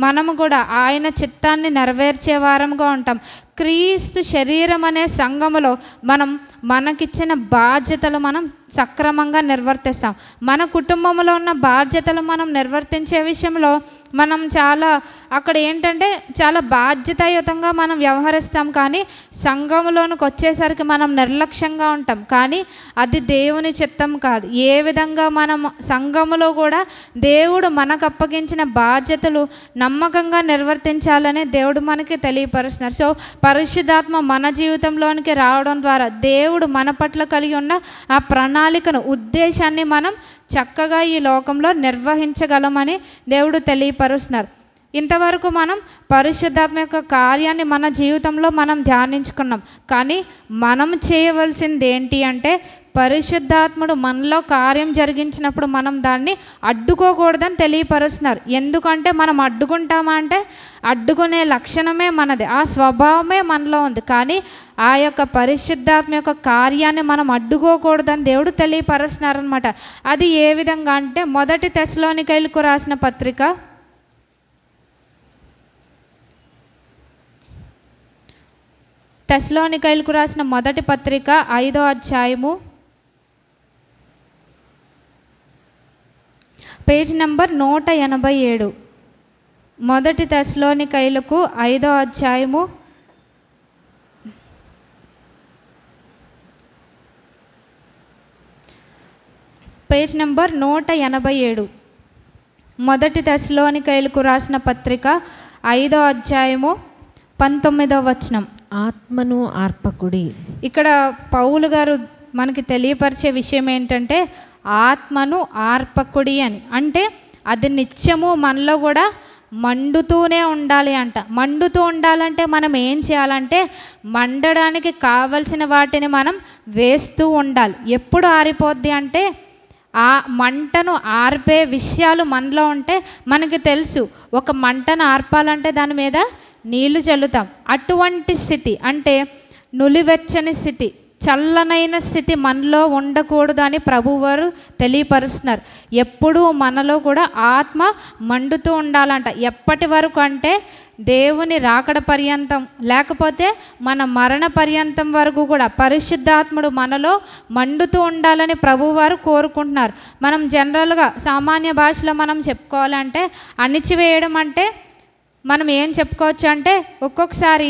మనము కూడా ఆయన చిత్తాన్ని నెరవేర్చే వారంగా ఉంటాం. క్రీస్తు శరీరం అనే సంఘములో మనకిచ్చిన బాధ్యతలు మనం సక్రమంగా నిర్వర్తిస్తాం. మన కుటుంబంలో ఉన్న బాధ్యతలు మనం నిర్వర్తించే విషయంలో మనం అక్కడ ఏంటంటే చాలా బాధ్యతాయుతంగా మనం వ్యవహరిస్తాం, కానీ సంఘంలోనికి వచ్చేసరికి మనం నిర్లక్ష్యంగా ఉంటాం. కానీ అది దేవుని చిత్తం కాదు. ఏ విధంగా మనం సంఘములో కూడా దేవుడు మనకు అప్పగించిన బాధ్యతలు నమ్మకంగా నిర్వర్తించాలని దేవుడు మనకి తెలియపరుస్తున్నారు. సో పరిశుద్ధాత్మ మన జీవితంలోనికి రావడం ద్వారా దేవుడు మన పట్ల కలిగి ఉన్న ఆ ప్రణాళికను, ఉద్దేశాన్ని మనం చక్కగా ఈ లోకంలో నిర్వహించగలమని దేవుడు తెలియపరుస్తున్నారు. ఇంతవరకు మనం పరిశుద్ధాత్మ యొక్క కార్యాన్ని మన జీవితంలో మనం ధ్యానించుకున్నాం. కానీ మనం చేయవలసింది ఏంటి అంటే పరిశుద్ధాత్ముడు మనలో కార్యం జరిగించినప్పుడు మనం దాన్ని అడ్డుకోకూడదని తెలియపరుస్తున్నారు. ఎందుకంటే మనం అడ్డుకుంటామా అంటే అడ్డుకునే లక్షణమే మనది, ఆ స్వభావమే మనలో ఉంది. కానీ ఆ యొక్క పరిశుద్ధాత్మ యొక్క కార్యాన్ని మనం అడ్డుకోకూడదని దేవుడు తెలియపరుస్తున్నారనమాట. అది ఏ విధంగా అంటే మొదటి తెస్సలోనికైలకు రాసిన పత్రిక 5వ అధ్యాయము పేజ్ నెంబర్ 187. మొదటి తెస్సలోనికైలకు 5వ అధ్యాయము పేజ్ నెంబర్ 187. మొదటి తెస్సలోనికైలకు రాసిన పత్రిక 5వ అధ్యాయము 19వ వచనం. ఆత్మను ఆర్పకుడి. ఇక్కడ పౌలు గారు మనకి తెలియపరిచే విషయం ఏంటంటే ఆత్మను ఆర్పకుడి అని. అంటే అది నిత్యము మనలో కూడా మండుతూనే ఉండాలి అంట. మండుతూ ఉండాలంటే మనం ఏం చేయాలంటే మండడానికి కావలసిన వాటిని మనం వేస్తూ ఉండాలి. ఎప్పుడు ఆరిపోద్ది అంటే ఆ మంటను ఆర్పే విషయాలు మనలో ఉంటే మనకి తెలుసు. ఒక మంటను ఆర్పాలంటే దాని మీద నీళ్లు చల్లుతాం. అటువంటి స్థితి అంటే నులివెచ్చని స్థితి, చల్లనైన స్థితి మనలో ఉండకూడదు అని ప్రభువారు తెలియపరుస్తున్నారు. ఎప్పుడూ మనలో కూడా ఆత్మ మండుతూ ఉండాలంట. ఎప్పటి వరకు అంటే దేవుని రాకడ పర్యంతం, లేకపోతే మన మరణ పర్యంతం వరకు కూడా పరిశుద్ధాత్ముడు మనలో మండుతూ ఉండాలని ప్రభువారు కోరుకుంటున్నారు. మనం జనరల్గా సామాన్య భాషలో మనం చెప్పుకోవాలంటే అణిచివేయడం అంటే మనం ఏం చెప్పుకోవచ్చు అంటే ఒక్కొక్కసారి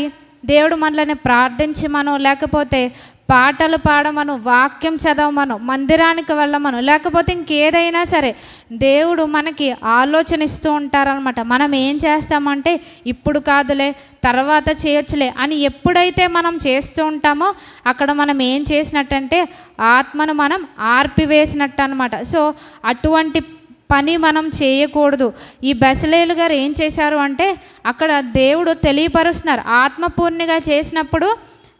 దేవుడు మనల్ని ప్రార్థించమనో లేకపోతే పాటలు పాడమను, వాక్యం చదవమను, మందిరానికి వెళ్ళమను, లేకపోతే ఇంకేదైనా సరే దేవుడు మనకి ఆలోచన ఇస్తూ ఉంటారనమాట. మనం ఏం చేస్తామంటే ఇప్పుడు కాదులే, తర్వాత చేయొచ్చులే అని ఎప్పుడైతే మనం చేస్తూ ఉంటామో అక్కడ మనం ఏం చేసినట్టంటే ఆత్మను మనం ఆర్పివేసినట్టు అనమాట. సో అటువంటి పని మనం చేయకూడదు. ఈ బెసలేలు గారు ఏం చేశారు అంటే అక్కడ దేవుడు తెలియపరుస్తున్నారు. ఆత్మపూర్ణిగా చేసినప్పుడు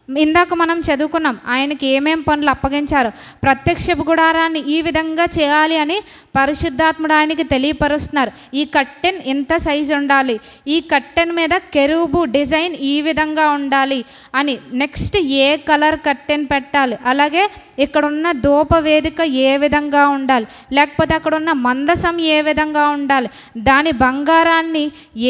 ఇందాక మనం చదువుకున్నాం ఆయనకి ఏమేం పనులు అప్పగించారు. ప్రత్యక్షపు గుడారాన్ని ఈ విధంగా చేయాలి అని పరిశుద్ధాత్ముడు ఆయనకి తెలియపరుస్తున్నారు. ఈ కట్టెన్ ఇంత సైజు ఉండాలి, ఈ కట్టెన్ మీద కెరూబు డిజైన్ ఈ విధంగా ఉండాలి అని, నెక్స్ట్ ఏ కలర్ కట్టెన్ పెట్టాలి, అలాగే ఇక్కడున్న ధూప వేదిక ఏ విధంగా ఉండాలి, లేకపోతే అక్కడున్న మందసం ఏ విధంగా ఉండాలి, దాని బంగారాన్ని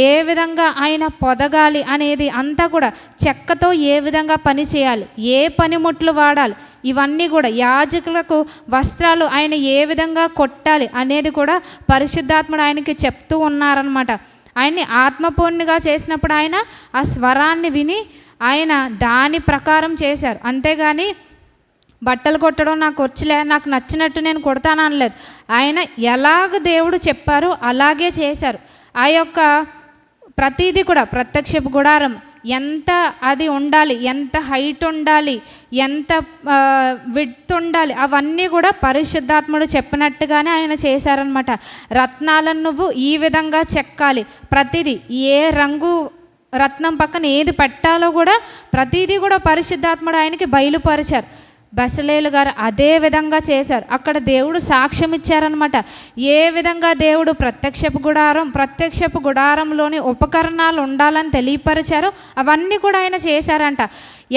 ఏ విధంగా ఆయన పొదగాలి అనేది అంతా కూడా, చెక్కతో ఏ విధంగా పని చేయాలి, ఏ పనిముట్లు వాడాలి, ఇవన్నీ కూడా యాజకులకు వస్త్రాలు ఆయన ఏ విధంగా కొట్టాలి అనేది కూడా పరిశుద్ధాత్ముడు ఆయనకి చెప్తూ ఉన్నారనమాట. ఆయన్ని ఆత్మపూర్ణిగా చేసినప్పుడు ఆయన ఆ స్వరాన్ని విని ఆయన దాని ప్రకారం చేశారు. అంతేగాని బట్టలు కొట్టడం నాకు వచ్చలే, నాకు నచ్చినట్టు నేను కొడతాను అనలేదు. ఆయన ఎలాగ దేవుడు చెప్పారో అలాగే చేశారు. ఆ యొక్క ప్రతిదీ కూడా ప్రత్యక్షపు గుడారం ఎంత అది ఉండాలి, ఎంత హైట్ ఉండాలి, ఎంత విడ్త్ ఉండాలి, అవన్నీ కూడా పరిశుద్ధాత్ముడు చెప్పినట్టుగానే ఆయన చేశారనమాట. రత్నాలను నువ్వు ఈ విధంగా చెక్కాలి, ప్రతిదీ ఏ రంగు రత్నం పక్కన ఏది పెట్టాలో కూడా ప్రతిదీ కూడా పరిశుద్ధాత్ముడు ఆయనకి బయలుపరిచారు. బెసలేలు గారు అదే విధంగా చేశారు. అక్కడ దేవుడు సాక్ష్యం ఇచ్చారనమాట. ఏ విధంగా దేవుడు ప్రత్యక్షపు గుడారంలోని ఉపకరణాలు ఉండాలని తెలియపరిచారో అవన్నీ కూడా ఆయన చేశారంట.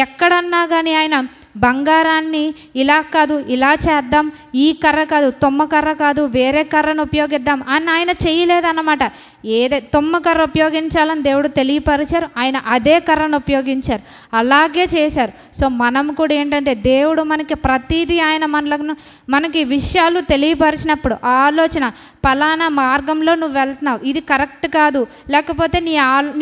ఎక్కడన్నా కానీ ఆయన బంగారాన్ని ఇలా కాదు ఇలా చేద్దాం, ఈ కర్ర కాదు తొమ్మ కర్ర కాదు వేరే కర్రను ఉపయోగిద్దాం అని ఆయన చేయలేదన్నమాట. తొమ్మ కర్ర ఉపయోగించాలని దేవుడు తెలియపరిచారు, ఆయన అదే కర్రను ఉపయోగించారు, అలాగే చేశారు. సో మనం కూడా ఏంటంటే దేవుడు మనకి ప్రతిదీ ఆయన మనకి విషయాలు తెలియపరిచినప్పుడు ఆలోచన, పలానా మార్గంలో నువ్వు వెళ్తున్నావు, ఇది కరెక్ట్ కాదు, లేకపోతే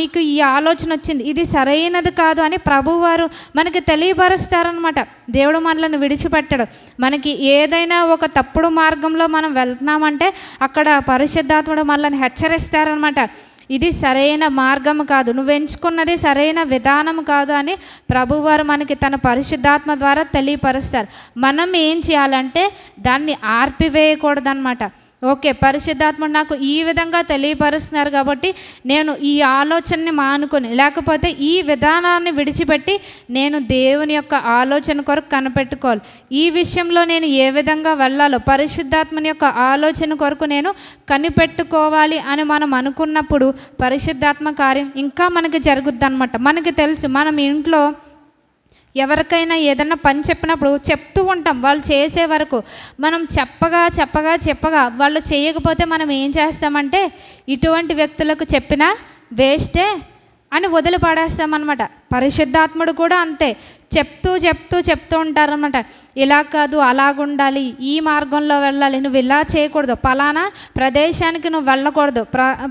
నీకు ఈ ఆలోచన వచ్చింది, ఇది సరైనది కాదు అని ప్రభువారు మనకి తెలియపరుస్తారనమాట. దేవుడు మనల్ని విడిచిపెట్టాడు. మనకి ఏదైనా ఒక తప్పుడు మార్గంలో మనం వెళ్తున్నామంటే అక్కడ పరిశుద్ధాత్ముడు మనల్ని హెచ్చరిస్తారనమాట. ఇది సరైన మార్గం కాదు, నువ్వు ఎంచుకున్నది సరైన విధానం కాదు అని ప్రభువారు మనకి తన పరిశుద్ధాత్మ ద్వారా తెలియపరుస్తారు. మనం ఏం చేయాలంటే దాన్ని ఆర్పివేయకూడదన్నమాట. ఓకే, పరిశుద్ధాత్ముడు నాకు ఈ విధంగా తెలియపరుస్తున్నారు కాబట్టి నేను ఈ ఆలోచనని మానుకొని, లేకపోతే ఈ విధానాన్ని విడిచిపెట్టి నేను దేవుని యొక్క ఆలోచన కొరకు కనిపెట్టుకోవాలి. ఈ విషయంలో నేను ఏ విధంగా వెళ్ళాలో పరిశుద్ధాత్మని యొక్క ఆలోచన కొరకు నేను కనిపెట్టుకోవాలి అని మనం అనుకున్నప్పుడు పరిశుద్ధాత్మ కార్యం ఇంకా మనకి జరుగుద్ది అనమాట. మనకి తెలుసు, మనం ఇంట్లో ఎవరికైనా ఏదన్నా పని చెప్పినప్పుడు చెప్తూ ఉంటాం, వాళ్ళు చేసే వరకు మనం చెప్పగా వాళ్ళు చేయకపోతే మనం ఏం చేస్తామంటే ఇటువంటి వ్యక్తులకు చెప్పినా వేస్టే అని వదిలిపడేస్తామన్నమాట. పరిశుద్ధాత్ముడు కూడా అంతే, చెప్తూ ఉంటారన్నమాట. ఇలా కాదు అలాగుండాలి, ఈ మార్గంలో వెళ్ళాలి, నువ్వు ఇలా చేయకూడదు, పలానా ప్రదేశానికి నువ్వు వెళ్ళకూడదు,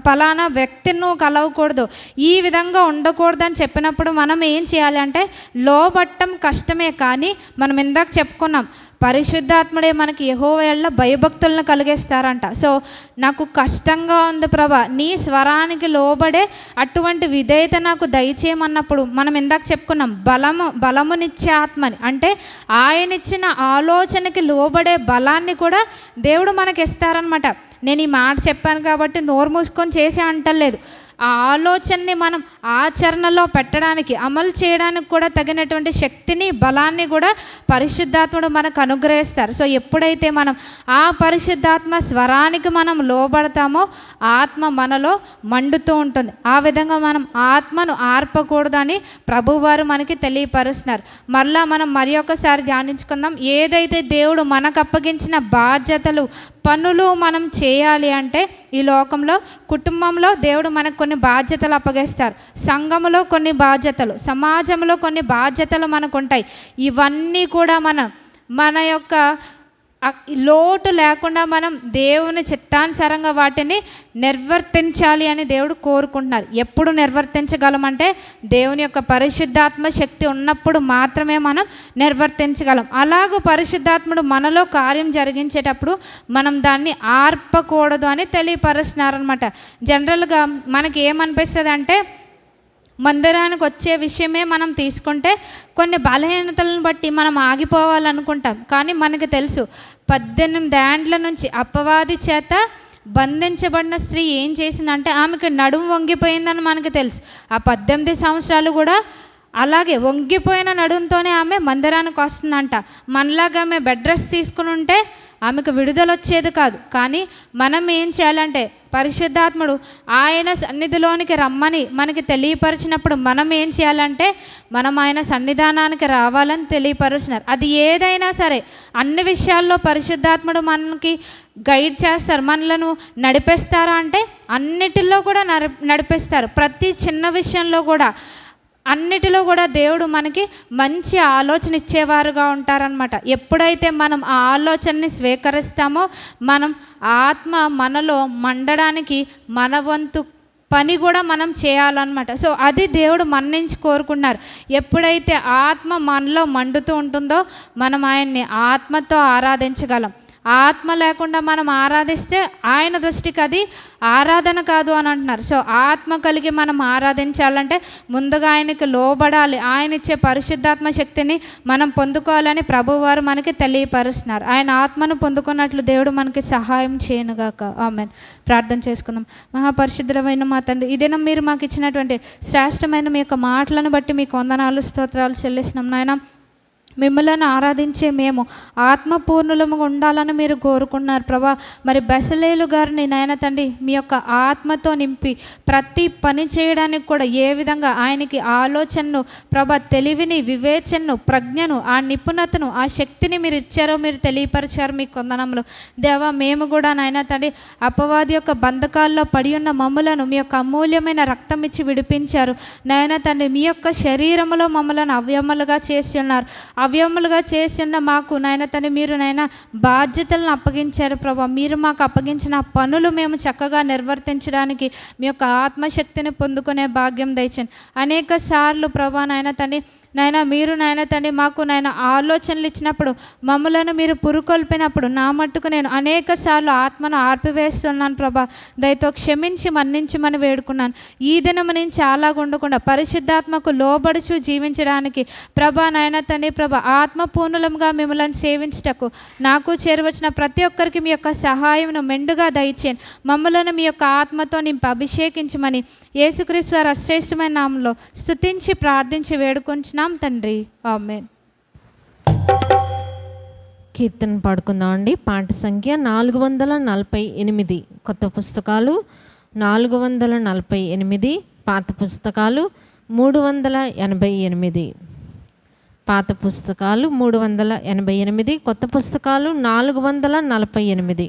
పలానా వ్యక్తిని నువ్వు కలవకూడదు, ఈ విధంగా ఉండకూడదు అని చెప్పినప్పుడు మనం ఏం చేయాలి అంటే లోబట్టం కష్టమే. కానీ మనం ఇందాక చెప్పుకున్నాం పరిశుద్ధాత్ముడే మనకి యెహోవా భయభక్తులను కలిగిస్తారంట. సో నాకు కష్టంగా ఉంది ప్రభా, నీ స్వరానికి లోబడే అటువంటి విధేయత నాకు దయచేయమన్నప్పుడు మనం ఇందాక చెప్పుకున్నాం బలమునిచ్చే ఆత్మని, అంటే ఆయన ఇచ్చిన ఆలోచనకి లోబడే బలాన్ని కూడా దేవుడు మనకి ఇస్తారనమాట. నేను ఈ మాట చెప్పాను కాబట్టి నోరు మూసుకొని చేసే అంటలేదు. ఆ ఆలోచనని మనం ఆచరణలో పెట్టడానికి, అమలు చేయడానికి కూడా తగినటువంటి శక్తిని బలాన్ని కూడా పరిశుద్ధాత్ముడు మనకు అనుగ్రహిస్తారు. సో ఎప్పుడైతే మనం ఆ పరిశుద్ధాత్మ స్వరానికి మనం లోబడతామో ఆత్మ మనలో మండుతూ ఉంటుంది. ఆ విధంగా మనం ఆత్మను ఆర్పకూడదని ప్రభువారు మనకి తెలియపరుస్తున్నారు. మళ్ళా మనం మరి ఒకసారి ధ్యానించుకుందాం. ఏదైతే దేవుడు మనకు అప్పగించిన బాధ్యతలు పనులు మనం చేయాలి అంటే ఈ లోకంలో కుటుంబంలో దేవుడు మనకు కొన్ని బాధ్యతలు అప్పగిస్తారు, సంఘములో కొన్ని బాధ్యతలు, సమాజంలో కొన్ని బాధ్యతలు మనకు ఉంటాయి. ఇవన్నీ కూడా మన యొక్క లోటు లేకుండా మనం దేవుని చిత్తానుసారంగా వాటిని నిర్వర్తించాలి అని దేవుడు కోరుకుంటున్నారు. ఎప్పుడు నిర్వర్తించగలమంటే దేవుని యొక్క పరిశుద్ధాత్మ శక్తి ఉన్నప్పుడు మాత్రమే మనం నిర్వర్తించగలం. అలాగూ పరిశుద్ధాత్ముడు మనలో కార్యం జరిగించేటప్పుడు మనం దాన్ని ఆర్పకూడదు అని తెలియపరుస్తున్నారనమాట. జనరల్గా మనకి ఏమనిపిస్తుంది అంటే మందిరానికి వచ్చే విషయమే మనం తీసుకుంటే కొన్ని బలహీనతలను బట్టి మనం ఆగిపోవాలనుకుంటాం. కానీ మనకి తెలుసు 18 ఏండ్ల నుంచి అపవాది చేత బంధించబడిన స్త్రీ ఏం చేసిందంటే ఆమెకు నడుము వంగిపోయిందని మనకు తెలుసు. ఆ 18 సంవత్సరాలు కూడా అలాగే వంగిపోయిన నడుముతోనే ఆమె మందిరానికి వస్తుందంట. మనలాగా ఆమె బెడ్ రెస్ట్ తీసుకుని ఉంటే ఆమెకు విడుదల వచ్చేది కాదు. కానీ మనం ఏం చేయాలంటే పరిశుద్ధాత్ముడు ఆయన సన్నిధిలోనికి రమ్మని మనకి తెలియపరిచినప్పుడు మనం ఏం చేయాలంటే మనం ఆయన సన్నిధానానికి రావాలని తెలియపరుస్తున్నారు. అది ఏదైనా సరే అన్ని విషయాల్లో పరిశుద్ధాత్ముడు మనకి గైడ్ చేస్తారు. మనలను నడిపిస్తారా అంటే అన్నిటిలో కూడా నడిపిస్తారు. ప్రతి చిన్న విషయంలో కూడా అన్నిటిలో కూడా దేవుడు మనకి మంచి ఆలోచన ఇచ్చేవారుగా ఉంటారనమాట. ఎప్పుడైతే మనం ఆ ఆలోచనని స్వీకరిస్తామో మనం ఆత్మ మనలో మండడానికి మన వంతు పని కూడా మనం చేయాలన్నమాట. సో అది దేవుడు మన నుంచి కోరుకున్నారు. ఎప్పుడైతే ఆత్మ మనలో మండుతూ ఉంటుందో మనం ఆయన్ని ఆత్మతో ఆరాధించగలం. ఆత్మ లేకుండా మనం ఆరాధిస్తే ఆయన దృష్టికి అది ఆరాధన కాదు అని అంటున్నారు. సో ఆత్మ కలిగి మనం ఆరాధించాలంటే ముందుగా ఆయనకి లోబడాలి. ఆయన ఇచ్చే పరిశుద్ధాత్మ శక్తిని మనం పొందుకోవాలని ప్రభువారు మనకి తెలియపరుస్తున్నారు. ఆయన ఆత్మను పొందుకున్నట్లు దేవుడు మనకి సహాయం చేయనుగాక. ఆమేన్. ప్రార్థన చేసుకుందాం. మహాపరిశుద్ధమైన మా తండ్రి, ఈ దినం మీరు మాకు ఇచ్చినటువంటి శ్రేష్టమైన మీ యొక్క మాటలను బట్టి మీకు వందనాలు స్తోత్రాలు చెల్లిస్తున్నాం నాయన. మిమ్మల్ని ఆరాధించే మేము ఆత్మపూర్ణులముగా ఉండాలని మీరు కోరుకున్నారు ప్రభా. మరి బెసలేలు గారిని నాయన తండ్రి మీ యొక్క ఆత్మతో నింపి ప్రతి పని చేయడానికి కూడా ఏ విధంగా ఆయనకి ఆలోచనను ప్రభా, తెలివిని, వివేచనను, ప్రజ్ఞను, ఆ నిపుణతను, ఆ శక్తిని మీరు ఇచ్చారో మీరు తెలియపరిచారు. మీ కొందనములు దేవా, మేము కూడా నాయన తండ్రి అపవాది యొక్క బంధకాల్లో పడి ఉన్న మమ్ములను మీ యొక్క అమూల్యమైన రక్తం ఇచ్చి విడిపించారు నాయన తండ్రి. మీ యొక్క శరీరములో మమ్మలను అవయములుగా చేసి ఉన్నారు. అవయములుగా చేసిన మాకు నాయన తండ్రి మీరు నాయన బాధ్యతలను అప్పగించారు ప్రభా. మీరు మాకు అప్పగించిన పనులు మేము చక్కగా నిర్వర్తించడానికి మీ యొక్క ఆత్మశక్తిని పొందుకునే భాగ్యం దయచండి. అనేక సార్లు ప్రభా నాయన తండ్రి మీరు నాయన తండ్రి మాకు నాయన ఆలోచనలు ఇచ్చినప్పుడు మమ్మలను మీరు పురుకొల్పినప్పుడు నా మట్టుకు నేను అనేక సార్లు ఆత్మను ఆర్పివేస్తున్నాను ప్రభా. దయతో క్షమించి మన్నించమని వేడుకున్నాను. ఈ దినము నుంచి అలాగ ఉండకుండా పరిశుద్ధాత్మకు లోబడుచు జీవించడానికి ప్రభా నాయన తండ్రి ఆత్మపూర్ణులంగా మిమ్మల్ని సేవించటకు నాకు చేరువచ్చిన ప్రతి ఒక్కరికి మీ యొక్క సహాయమును మెండుగా దయచేయండి. మమ్మలను మీ యొక్క ఆత్మతో నింపి అభిషేకించమని యేసుక్రీస్తు వారి శ్రేష్టమైన నామంలో స్తుతించి ప్రార్థించి వేడుకొంచున్నాం తండ్రి. ఆమేన్. కీర్తన పాడుకుందాం అండి. పాట సంఖ్య 448. కొత్త పుస్తకాలు 448, పాత పుస్తకాలు 388. పాత పుస్తకాలు 388, కొత్త పుస్తకాలు 448.